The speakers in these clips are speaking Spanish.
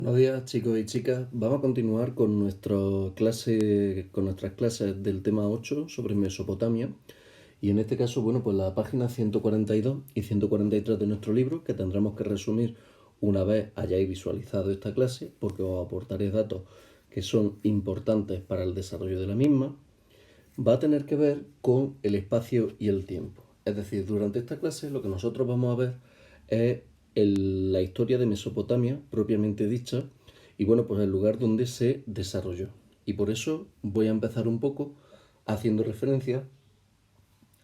Buenos días, chicos y chicas. Vamos a continuar con nuestras clases del tema 8 sobre Mesopotamia. Y en este caso, bueno, pues la página 142 y 143 de nuestro libro, que tendremos que resumir una vez hayáis visualizado esta clase, porque os aportaré datos que son importantes para el desarrollo de la misma, va a tener que ver con el espacio y el tiempo. Es decir, durante esta clase lo que nosotros vamos a ver es la historia de Mesopotamia propiamente dicha y bueno, pues el lugar donde se desarrolló. Y por eso voy a empezar un poco haciendo referencia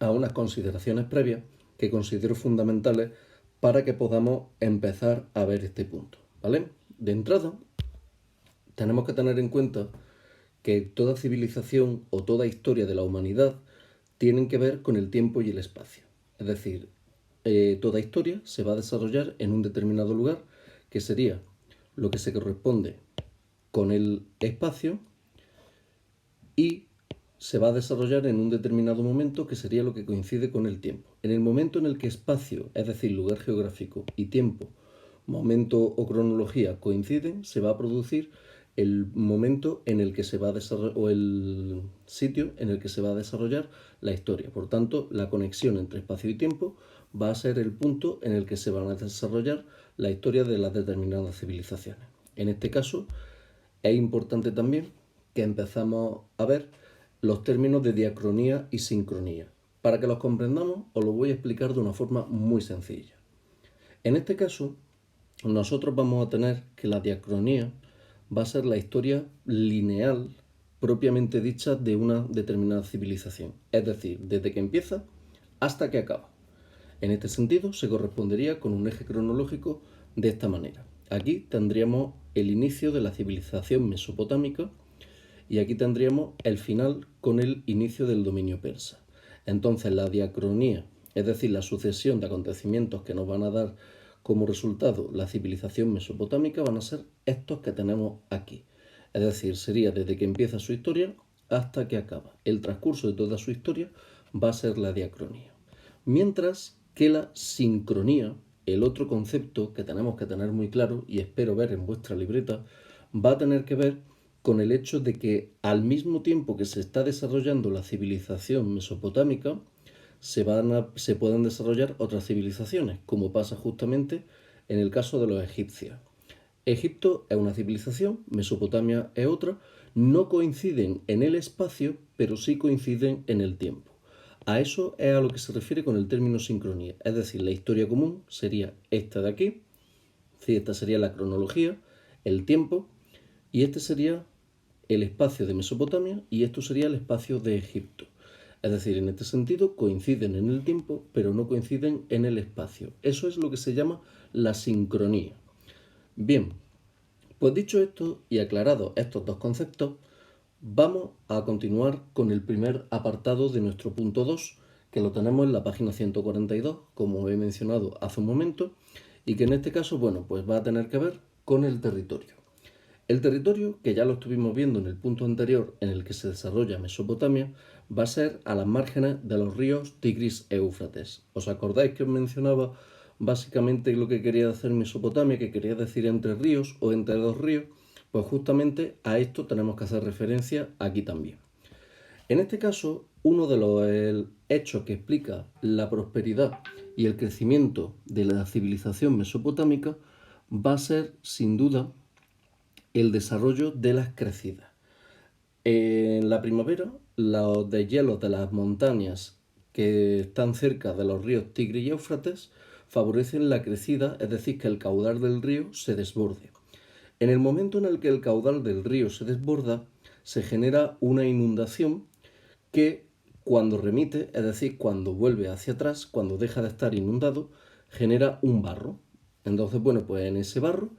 a unas consideraciones previas que considero fundamentales para que podamos empezar a ver este punto, ¿vale? De entrada, tenemos que tener en cuenta que toda civilización o toda historia de la humanidad tienen que ver con el tiempo y el espacio. Es decir, toda historia se va a desarrollar en un determinado lugar, que sería lo que se corresponde con el espacio, y se va a desarrollar en un determinado momento, que sería lo que coincide con el tiempo. En el momento en el que espacio, es decir, lugar geográfico, y tiempo, momento o cronología coinciden, se va a producir el momento en el que se va a desarrollar, o el sitio en el que se va a desarrollar la historia. Por tanto, la conexión entre espacio y tiempo va a ser el punto en el que se van a desarrollar la historia de las determinadas civilizaciones. En este caso, es importante también que empezamos a ver los términos de diacronía y sincronía. Para que los comprendamos, os lo voy a explicar de una forma muy sencilla. En este caso, nosotros vamos a tener que la diacronía va a ser la historia lineal propiamente dicha de una determinada civilización, es decir, desde que empieza hasta que acaba. En este sentido, se correspondería con un eje cronológico de esta manera. Aquí tendríamos el inicio de la civilización mesopotámica y aquí tendríamos el final con el inicio del dominio persa. Entonces la diacronía, es decir, la sucesión de acontecimientos que nos van a dar como resultado la civilización mesopotámica, van a ser estos que tenemos aquí. Es decir, sería desde que empieza su historia hasta que acaba. El transcurso de toda su historia va a ser la diacronía. Mientras que la sincronía, el otro concepto que tenemos que tener muy claro y espero ver en vuestra libreta, va a tener que ver con el hecho de que al mismo tiempo que se está desarrollando la civilización mesopotámica, se pueden desarrollar otras civilizaciones, como pasa justamente en el caso de los egipcios. Egipto es una civilización, Mesopotamia es otra, no coinciden en el espacio, pero sí coinciden en el tiempo. A eso es a lo que se refiere con el término sincronía, es decir, la historia común sería esta de aquí, esta sería la cronología, el tiempo, y este sería el espacio de Mesopotamia y esto sería el espacio de Egipto. Es decir, en este sentido coinciden en el tiempo, pero no coinciden en el espacio. Eso es lo que se llama la sincronía. Bien, pues dicho esto y aclarados estos dos conceptos, vamos a continuar con el primer apartado de nuestro punto 2, que lo tenemos en la página 142, como he mencionado hace un momento, y que en este caso, bueno, pues va a tener que ver con el territorio. El territorio, que ya lo estuvimos viendo en el punto anterior en el que se desarrolla Mesopotamia, va a ser a las márgenes de los ríos Tigris e Éufrates. ¿Os acordáis que os mencionaba básicamente lo que quería hacer Mesopotamia, que quería decir entre ríos o entre dos ríos? Pues justamente a esto tenemos que hacer referencia aquí también. En este caso, uno de los hechos que explica la prosperidad y el crecimiento de la civilización mesopotámica va a ser, sin duda, el desarrollo de las crecidas. En la primavera, los deshielos de las montañas que están cerca de los ríos Tigre y Éufrates favorecen la crecida, es decir, que el caudal del río se desborde. En el momento en el que el caudal del río se desborda, se genera una inundación que cuando remite, es decir, cuando vuelve hacia atrás, cuando deja de estar inundado, genera un barro. Entonces, bueno, pues en ese barro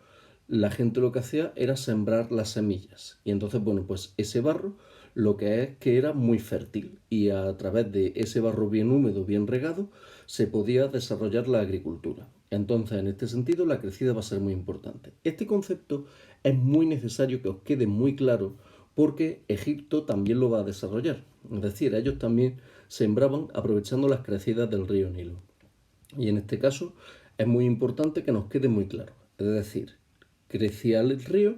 la gente lo que hacía era sembrar las semillas. Y entonces, bueno, pues ese barro lo que es que era muy fértil y a través de ese barro bien húmedo, bien regado, se podía desarrollar la agricultura. Entonces, en este sentido, la crecida va a ser muy importante. Este concepto es muy necesario que os quede muy claro porque Egipto también lo va a desarrollar. Es decir, ellos también sembraban aprovechando las crecidas del río Nilo. Y en este caso es muy importante que nos quede muy claro. Es decir, crecía el río,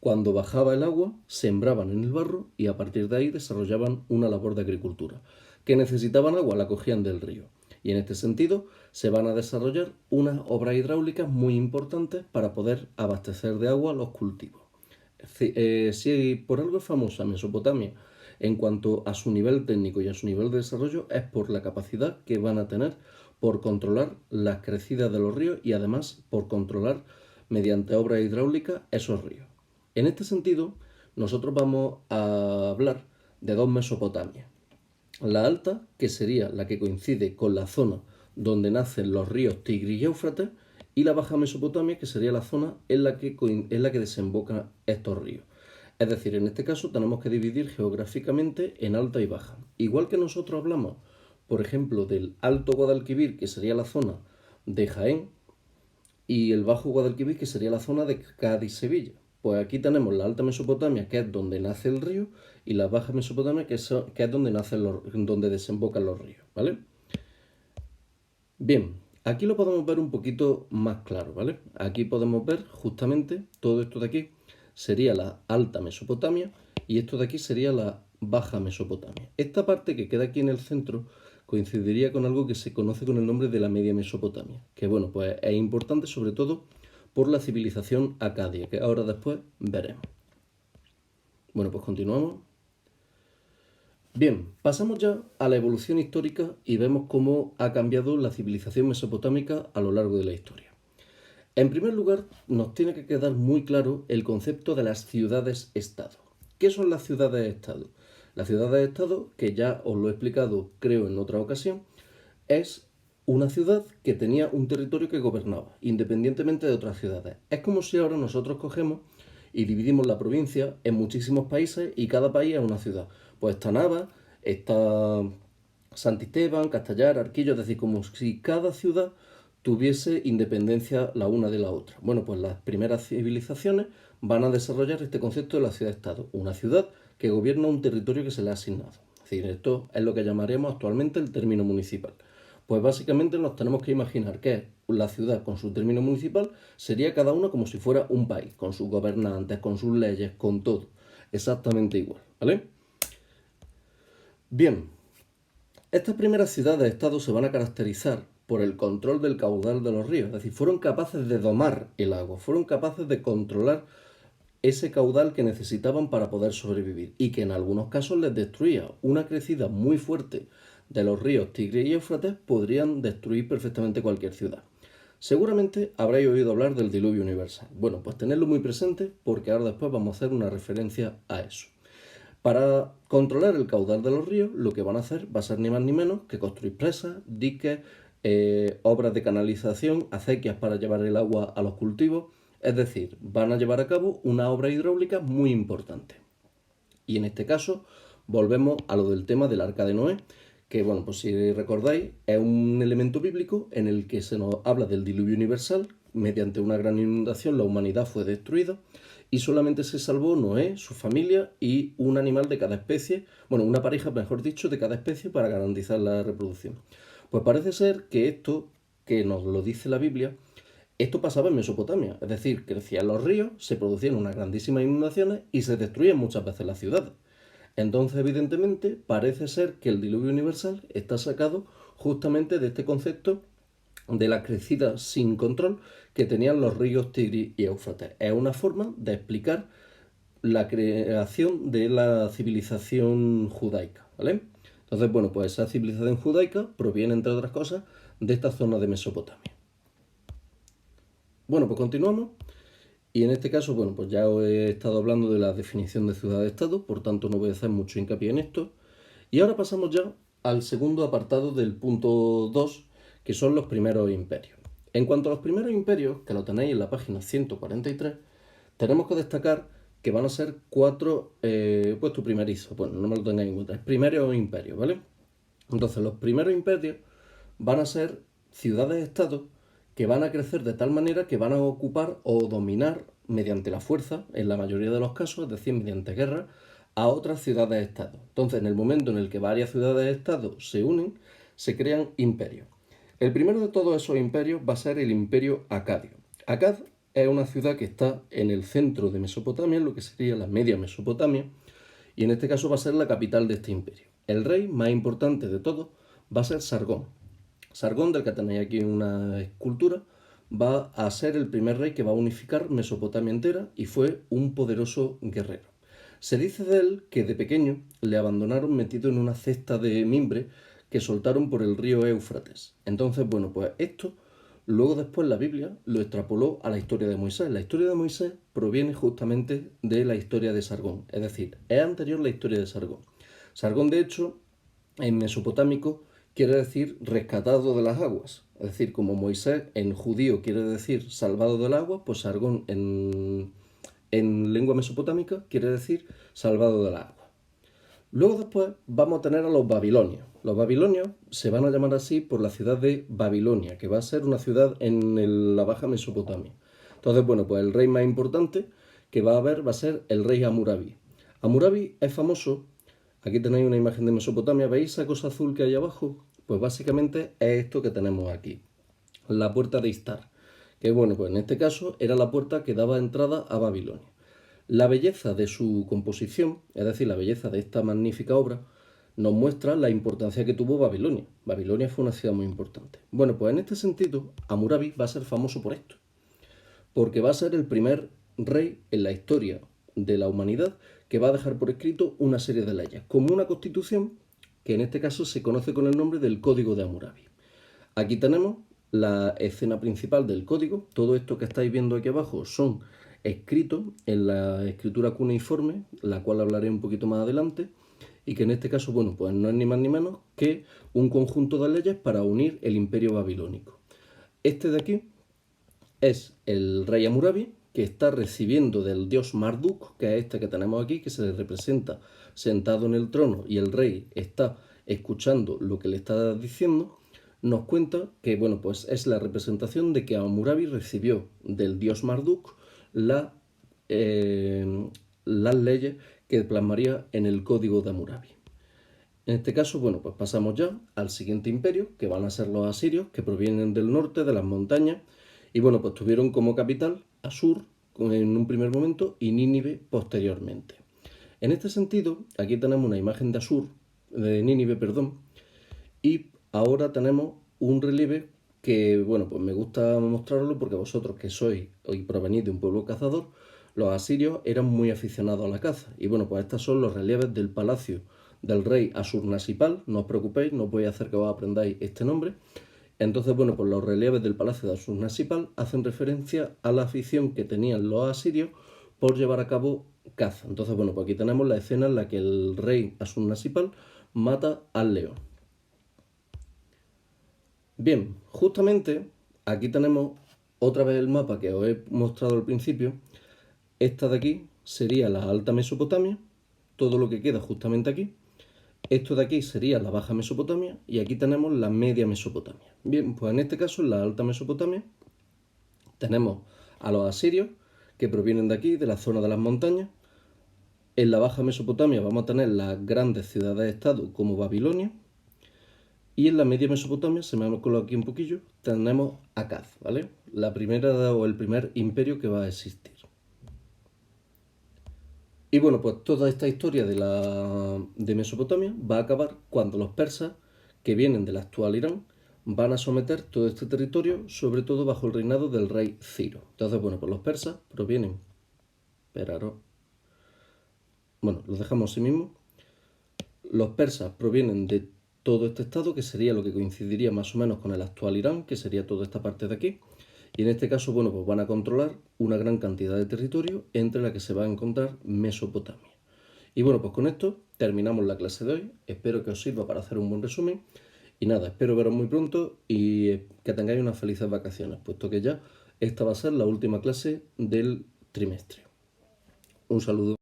cuando bajaba el agua, sembraban en el barro y a partir de ahí desarrollaban una labor de agricultura. Que necesitaban agua, la cogían del río. Y en este sentido se van a desarrollar unas obras hidráulicas muy importantes para poder abastecer de agua los cultivos. Si por algo es famosa Mesopotamia en cuanto a su nivel técnico y a su nivel de desarrollo, es por la capacidad que van a tener por controlar las crecidas de los ríos y además por controlar mediante obras hidráulicas esos ríos. En este sentido, nosotros vamos a hablar de dos Mesopotamias. La alta, que sería la que coincide con la zona donde nacen los ríos Tigris y Éufrates, y la baja Mesopotamia, que sería la zona en la que desembocan estos ríos. Es decir, en este caso tenemos que dividir geográficamente en alta y baja. Igual que nosotros hablamos, por ejemplo, del Alto Guadalquivir, que sería la zona de Jaén, y el Bajo Guadalquivir, que sería la zona de Cádiz-Sevilla. Pues aquí tenemos la Alta Mesopotamia, que es donde nace el río, y la Baja Mesopotamia, que es donde desembocan los ríos, ¿vale? Bien, aquí lo podemos ver un poquito más claro, ¿vale? Aquí podemos ver justamente todo esto de aquí sería la Alta Mesopotamia y esto de aquí sería la Baja Mesopotamia. Esta parte que queda aquí en el centro coincidiría con algo que se conoce con el nombre de la Media Mesopotamia, que bueno, pues es importante sobre todo por la civilización acadia, que ahora después veremos. Bueno, pues continuamos. Bien, pasamos ya a la evolución histórica y vemos cómo ha cambiado la civilización mesopotámica a lo largo de la historia. En primer lugar, nos tiene que quedar muy claro el concepto de las ciudades-estado. ¿Qué son las ciudades-estado? Las ciudades-estado, que ya os lo he explicado creo en otra ocasión, es una ciudad que tenía un territorio que gobernaba, independientemente de otras ciudades. Es como si ahora nosotros cogemos y dividimos la provincia en muchísimos países y cada país es una ciudad. Pues está Nava, está Santisteban, Castellar, Arquillo, es decir, como si cada ciudad tuviese independencia la una de la otra. Bueno, pues las primeras civilizaciones van a desarrollar este concepto de la ciudad-estado, una ciudad que gobierna un territorio que se le ha asignado. Es decir, esto es lo que llamaremos actualmente el término municipal. Pues básicamente nos tenemos que imaginar que la ciudad con su término municipal sería cada una como si fuera un país, con sus gobernantes, con sus leyes, con todo. Exactamente igual, ¿vale? Bien, estas primeras ciudades-estado se van a caracterizar por el control del caudal de los ríos, es decir, fueron capaces de domar el agua, fueron capaces de controlar ese caudal que necesitaban para poder sobrevivir y que en algunos casos les destruía. Una crecida muy fuerte de los ríos Tigris y Éufrates podrían destruir perfectamente cualquier ciudad. Seguramente habréis oído hablar del diluvio universal. Bueno, pues tenedlo muy presente porque ahora después vamos a hacer una referencia a eso. Para controlar el caudal de los ríos, lo que van a hacer va a ser ni más ni menos que construir presas, diques, obras de canalización, acequias para llevar el agua a los cultivos. Es decir, van a llevar a cabo una obra hidráulica muy importante. Y en este caso volvemos a lo del tema del Arca de Noé, que bueno, pues si recordáis, es un elemento bíblico en el que se nos habla del diluvio universal. Mediante una gran inundación la humanidad fue destruida y solamente se salvó Noé, su familia y un animal de cada especie, bueno, una pareja, mejor dicho, de cada especie para garantizar la reproducción. Pues parece ser que esto, que nos lo dice la Biblia, esto pasaba en Mesopotamia, es decir, crecían los ríos, se producían unas grandísimas inundaciones y se destruían muchas veces las ciudades. Entonces, evidentemente, parece ser que el diluvio universal está sacado justamente de este concepto de la crecida sin control que tenían los ríos Tigris y Éufrates. Es una forma de explicar la creación de la civilización judaica, ¿vale? Entonces, bueno, pues esa civilización judaica proviene, entre otras cosas, de esta zona de Mesopotamia. Bueno, pues continuamos. Y en este caso, bueno, pues ya os he estado hablando de la definición de ciudad-estado, por tanto no voy a hacer mucho hincapié en esto. Y ahora pasamos ya al segundo apartado del punto 2, que son los primeros imperios. En cuanto a los primeros imperios, que lo tenéis en la página 143, tenemos que destacar que van a ser cuatro puestos primerizos. Bueno, no me lo tengáis en cuenta, es primeros imperios, ¿vale? Entonces, los primeros imperios van a ser ciudades-estados que van a crecer de tal manera que van a ocupar o dominar mediante la fuerza, en la mayoría de los casos, es decir, mediante guerra, a otras ciudades-estado. Entonces, en el momento en el que varias ciudades-estado se unen, se crean imperios. El primero de todos esos imperios va a ser el imperio acadio. Acad es una ciudad que está en el centro de Mesopotamia, en lo que sería la media Mesopotamia, y en este caso va a ser la capital de este imperio. El rey más importante de todos va a ser Sargón. Sargón, del que tenéis aquí una escultura, va a ser el primer rey que va a unificar Mesopotamia entera y fue un poderoso guerrero. Se dice de él que de pequeño le abandonaron metido en una cesta de mimbre que soltaron por el río Éufrates. Entonces, bueno, pues esto luego después la Biblia lo extrapoló a la historia de Moisés. La historia de Moisés proviene justamente de la historia de Sargón, es decir, es anterior la historia de Sargón. Sargón, de hecho, en mesopotámico quiere decir rescatado de las aguas. Es decir, como Moisés en judío quiere decir salvado del agua, pues Sargón en lengua mesopotámica quiere decir salvado del agua. Luego después vamos a tener a los babilonios. Los babilonios se van a llamar así por la ciudad de Babilonia, que va a ser una ciudad en la Baja Mesopotamia. Entonces, bueno, pues el rey más importante que va a haber va a ser el rey Hammurabi. Hammurabi es famoso. Aquí tenéis una imagen de Mesopotamia. ¿Veis esa cosa azul que hay abajo? Pues básicamente es esto que tenemos aquí. La puerta de Istar. Que bueno, pues en este caso era la puerta que daba entrada a Babilonia. La belleza de su composición, es decir, la belleza de esta magnífica obra, nos muestra la importancia que tuvo Babilonia. Babilonia fue una ciudad muy importante. Bueno, pues en este sentido, Hammurabi va a ser famoso por esto, porque va a ser el primer rey en la historia de la humanidad que va a dejar por escrito una serie de leyes, como una constitución que en este caso se conoce con el nombre del Código de Hammurabi. Aquí tenemos la escena principal del código. Todo esto que estáis viendo aquí abajo son escritos en la escritura cuneiforme, la cual hablaré un poquito más adelante, y que en este caso, bueno, pues no es ni más ni menos que un conjunto de leyes para unir el imperio babilónico. Este de aquí es el rey Hammurabi, que está recibiendo del dios Marduk, que es este que tenemos aquí, que se le representa sentado en el trono y el rey está escuchando lo que le está diciendo. Nos cuenta que, bueno, pues es la representación de que Hammurabi recibió del dios Marduk las leyes que plasmaría en el código de Hammurabi. En este caso, bueno, pues pasamos ya al siguiente imperio, que van a ser los asirios, que provienen del norte, de las montañas, y bueno, pues tuvieron como capital Asur en un primer momento y Nínive posteriormente. En este sentido, aquí tenemos una imagen de Asur, de Nínive, perdón, y ahora tenemos un relieve que, bueno, pues me gusta mostrarlo porque vosotros que sois y provenís de un pueblo cazador, los asirios eran muy aficionados a la caza. Y bueno, pues estos son los relieves del palacio del rey Asurnasipal. No os preocupéis, no voy a hacer que os aprendáis este nombre. Entonces, bueno, pues los relieves del palacio de Asurnasipal hacen referencia a la afición que tenían los asirios por llevar a cabo caza. Entonces, bueno, pues aquí tenemos la escena en la que el rey Asurnasipal mata al león. Bien, justamente aquí tenemos otra vez el mapa que os he mostrado al principio. Esta de aquí sería la Alta Mesopotamia, todo lo que queda justamente aquí. Esto de aquí sería la Baja Mesopotamia y aquí tenemos la Media Mesopotamia. Bien, pues en este caso, en la Alta Mesopotamia, tenemos a los asirios que provienen de aquí, de la zona de las montañas. En la Baja Mesopotamia vamos a tener las grandes ciudades-estado como Babilonia. Y en la Media Mesopotamia, se me ha colado aquí un poquillo, tenemos Akkad, ¿vale? La primera o el primer imperio que va a existir. Y bueno, pues toda esta historia de Mesopotamia va a acabar cuando los persas, que vienen del actual Irán, van a someter todo este territorio, sobre todo bajo el reinado del rey Ciro. Entonces, bueno, pues los persas provienen... Esperaros. Bueno, los dejamos así mismo. Los persas provienen de todo este estado, que sería lo que coincidiría más o menos con el actual Irán, que sería toda esta parte de aquí. Y en este caso, bueno, pues van a controlar una gran cantidad de territorio entre la que se va a encontrar Mesopotamia. Y bueno, pues con esto terminamos la clase de hoy. Espero que os sirva para hacer un buen resumen. Y nada, espero veros muy pronto y que tengáis unas felices vacaciones, puesto que ya esta va a ser la última clase del trimestre. Un saludo.